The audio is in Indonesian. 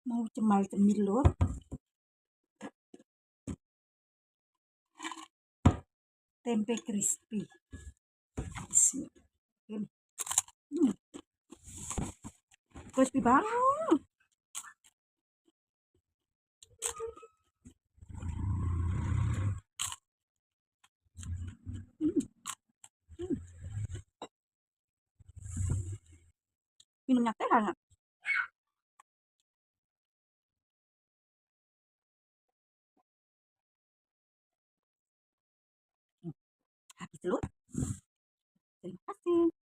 Mau cemil lur. Tempe crispy. Bismillah. Crispy banget. Minumnya teh hangat. Habis lur. Terima kasih.